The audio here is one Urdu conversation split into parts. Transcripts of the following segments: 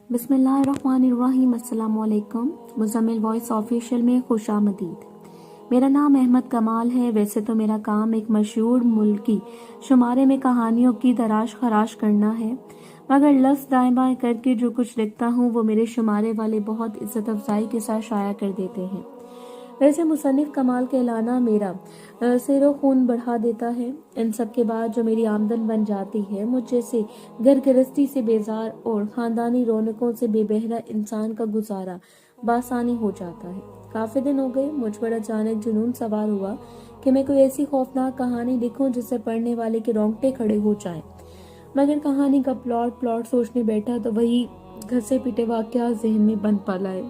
بسم اللہ الرحمن الرحیم۔ السلام علیکم۔ مزمل وائس آفیشیل میں خوش آمدید۔ میرا نام احمد کمال ہے۔ ویسے تو میرا کام ایک مشہور ملکی شمارے میں کہانیوں کی تراش خراش کرنا ہے، مگر لفظ دائیں بائیں کر کے جو کچھ لکھتا ہوں وہ میرے شمارے والے بہت عزت افزائی کے ساتھ شائع کر دیتے ہیں۔ ویسے مصنف کمال کہلانا میرا سیر و خون بڑھا دیتا ہے۔ ان سب کے بعد جو میری آمدن بن جاتی ہے، مجھ جیسے گھر گرستی سے بیزار اور خاندانی رونقوں سے بے بہرا انسان کا گزارا بآسانی ہو جاتا ہے۔ کافی دن ہو گئے مجھ پر اچانک جنون سوار ہوا کہ میں کوئی ایسی خوفناک کہانی لکھوں جس سے پڑھنے والے کے رونگٹے کھڑے ہو جائیں، مگر کہانی کا پلاٹ سوچنے بیٹھا تو وہی گھسے پیٹے واقعات ذہن میں بن پلائے۔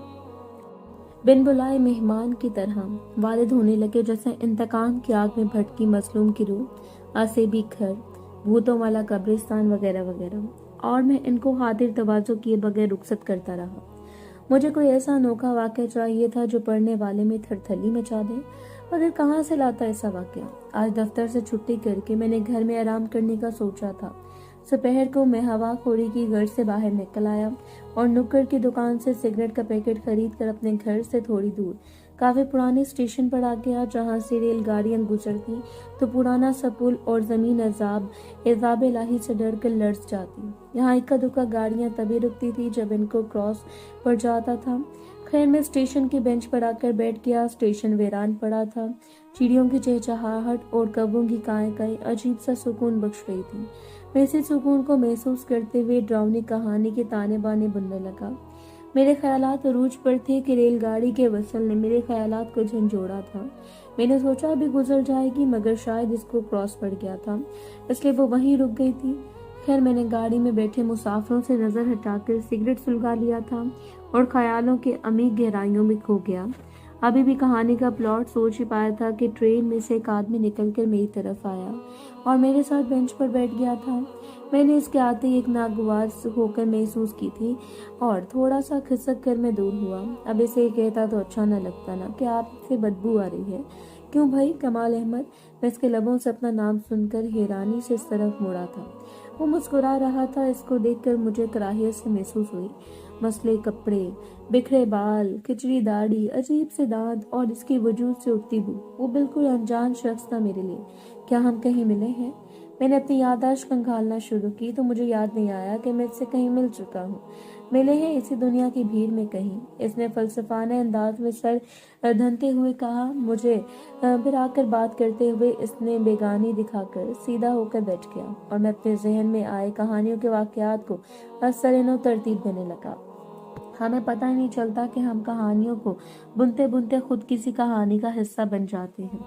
بن بلائے مہمان کی طرح وارد ہونے لگے، جیسے انتقام کی آگ میں بھٹکی مظلوم کی روح، آسیبی گھر، بھوتوں والا قبرستان وغیرہ وغیرہ، اور میں ان کو خاطر تواضع کیے بغیر رخصت کرتا رہا۔ مجھے کوئی ایسا انوکھا واقعہ چاہیے تھا جو پڑھنے والے میں تھرتھلی مچا دے، مگر کہاں سے لاتا ایسا واقعہ؟ آج دفتر سے چھٹی کر کے میں نے گھر میں آرام کرنے کا سوچا تھا۔ دوپہر کو میں ہوا خوری کی غرض سے باہر نکل آیا اور نکڑ کی دکان سے سگریٹ کا پیکٹ خرید کر اپنے گھر سے تھوڑی دور کافی پرانے اسٹیشن پر آ گیا، جہاں سے ریل گاڑیاں گزرتی تو پرانا سا پل اور زمین عذاب الہی سے ڈر کر لرز جاتی۔ یہاں اکا دکا گاڑیاں تبھی رکتی تھی جب ان کو کراس پڑ جاتا تھا۔ خیر میں اسٹیشن کی بینچ پر آ کر بیٹھ گیا۔ اسٹیشن ویران پڑا تھا، چڑیوں کی چہچہاہٹ اور کبوں کی کائیں کائیں عجیب سا سکون بخش رہی تھی۔ میں اسی سکون کو محسوس کرتے ہوئے ڈراؤنی کہانی کے تانے بانے بننے لگا۔ میرے خیالات عروج پر تھے کہ ریل گاڑی کے وصل نے میرے خیالات کو جھنجھوڑا تھا۔ میں نے سوچا ابھی گزر جائے گی، مگر شاید اس کو کراس پڑ گیا تھا، اس لیے وہ وہیں رک گئی تھی۔ خیر میں نے گاڑی میں بیٹھے مسافروں سے نظر ہٹا کر سگریٹ سلگا لیا تھا اور خیالوں کے عمیق گہرائیوں میں کھو گیا۔ ابھی بھی کہانی کا پلاٹ سوچ ہی پایا تھا کہ ٹرین میں سے ایک آدمی نکل کر میری طرف آیا اور میرے ساتھ بینچ پر بیٹھ گیا تھا۔ میں نے اس کے آتے ہی ایک ناگوار ہو کر محسوس کی تھی اور تھوڑا سا کھسک کر میں دور ہوا۔ اب اسے کہتا تو اچھا نہ لگتا نا کہ آپ سے بدبو آ رہی ہے۔ کیوں بھائی؟ کمال احمد۔ میں اس کے لبوں سے اپنا نام سن کر حیرانی سے اس طرف مڑا تھا۔ وہ مسکرا رہا تھا۔ اس کو دیکھ کر مجھے کراہیت سے محسوس ہوئی۔ مسلے کپڑے، بکھرے بال، کھچڑی داڑھی، عجیب سے دانت اور اس کی وجود سے اٹھتی بو، وہ بالکل انجان شخص تھا میرے لیے۔ کیا ہم کہیں ملے ہیں؟ میں نے اپنی یادداشت کھنگالنا شروع کی تو مجھے یاد نہیں آیا کہ میں اس سے کہیں مل چکا ہوں۔ ملے ہیں اسی دنیا کی بھیڑ میں کہیں، اس نے فلسفانہ انداز میں سر دھنتے ہوئے کہا۔ مجھے پھر آ کر بات کرتے ہوئے اس نے بیگانی دکھا کر سیدھا ہو کر بیٹھ گیا اور میں اپنے ذہن میں آئے کہانیوں کے واقعات کو سرنو ترتیب دینے لگا۔ ہمیں پتہ ہی نہیں چلتا کہ ہم کہانیوں کو بنتے بنتے خود کسی کہانی کا حصہ بن جاتے ہیں۔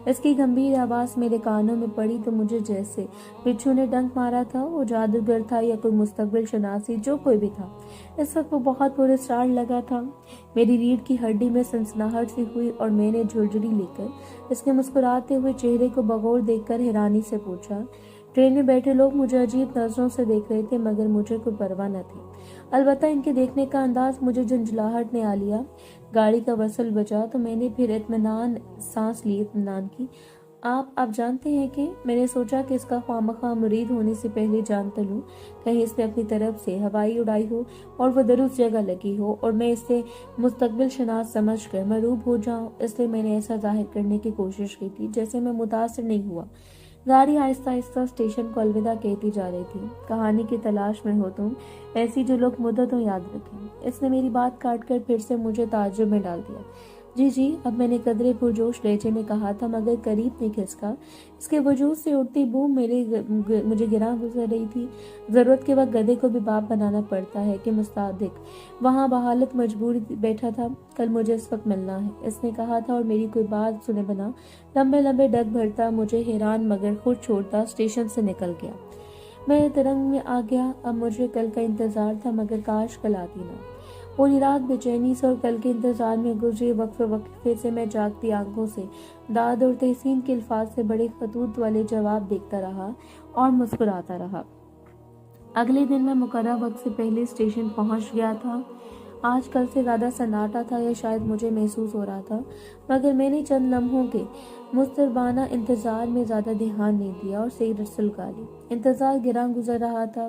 اس کی گمبھیر آواز میرے کانوں میں پڑی تو مجھے جیسے بچھو نے ڈنک مارا تھا۔ وہ جادوگر تھا یا کوئی مستقبل شناسی، جو کوئی بھی تھا، اس وقت وہ بہت پراسرار لگا تھا۔ میری ریڑھ کی ہڈی میں سنسناہٹ سی ہوئی اور میں نے جھرجھری لے کر اس کے مسکراتے ہوئے چہرے کو بغور دیکھ کر حیرانی سے پوچھا۔ ٹرین میں بیٹھے لوگ مجھے عجیب نظروں سے دیکھ رہے تھے، مگر مجھے کوئی پرواہ نہ تھی۔ البتہ ان کے دیکھنے کا انداز مجھے جھنجھلاہٹ نے آ لیا۔ گاڑی کا وصل بجا تو میں نے پھر اطمینان سانس لی کی۔ آپ جانتے ہیں کہ میں نے سوچا کہ اس کا خوامخواہ مرید ہونے سے پہلے جانتا لوں، کہیں اس نے اپنی طرف سے ہوائی اڑائی ہو اور وہ درست جگہ لگی ہو اور میں اس سے مستقبل شناس سمجھ کر مرعوب ہو جاؤں، اس لیے میں نے ایسا ظاہر کرنے کی کوشش کی تھی جیسے میں متاثر نہیں ہوا۔ گاڑی آہستہ آہستہ اسٹیشن کو الوداع کہتی جا رہی تھی۔ کہانی کی تلاش میں ہو تم، ایسی جو لوگ مدتوں یاد رکھیں۔ اس نے میری بات کاٹ کر پھر سے مجھے تعجب میں ڈال دیا۔ جی، اب میں نے قدرے پرجوش لہجے میں کہا تھا، مگر قریب نہیں کھسکا۔ اس کے وجود سے اٹھتی بو مجھے گراں گزر رہی تھی۔ ضرورت کے وقت گدھے کو بھی باپ بنانا پڑتا ہے کہ مصادق وہاں بحالت مجبور بیٹھا تھا۔ کل مجھے اس وقت ملنا ہے، اس نے کہا تھا اور میری کوئی بات سنے بنا لمبے لمبے ڈگ بھرتا، مجھے حیران مگر خوش چھوڑتا اسٹیشن سے نکل گیا۔ میں ترنگ میں آ گیا۔ اب مجھے کل کا انتظار تھا، مگر کاش کل آتی نہ۔ پوری رات بے چینی سے اور کل کے انتظار میں گزری۔ وقفے سے میں جاگتی آنکھوں سے داد اور تحسین کے الفاظ سے بڑے خطوط والے جواب دیکھتا رہا اور مسکراتا رہا۔ اگلے دن میں مقررہ وقت سے پہلے اسٹیشن پہنچ گیا تھا۔ آج کل سے زیادہ سناٹا تھا، یا شاید مجھے محسوس ہو رہا تھا، مگر میں نے چند لمحوں کے مضطربانہ انتظار میں زیادہ دھیان نہیں دیا اور سگریٹ سلگا لی۔ انتظار گراں گزر رہا تھا۔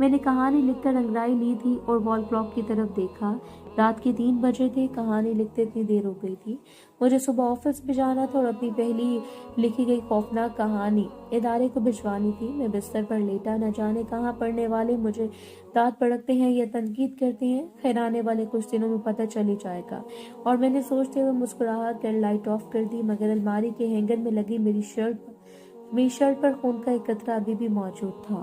میں نے کہانی لکھ کر انگڑائی لی تھی اور وال کلاک کی طرف دیکھا۔ رات کے 3 بجے تھے۔ کہانی لکھتے اتنی دیر ہو گئی تھی۔ مجھے صبح آفس میں جانا تھا اور اپنی پہلی لکھی گئی خوفناک کہانی ادارے کو بھجوانی تھی۔ میں بستر پر لیٹا، نہ جانے کہاں پڑھنے والے مجھے دانت پڑکتے ہیں یا تنقید کرتے ہیں۔ خیر آنے والے کچھ دنوں میں پتہ چل ہی جائے گا۔ اور میں نے سوچتے ہوئے مسکرا کر لائٹ آف کر دی، مگر الماری کے ہینگر میں لگی میری شرٹ پر خون کا ایک قطرہ ابھی بھی موجود تھا۔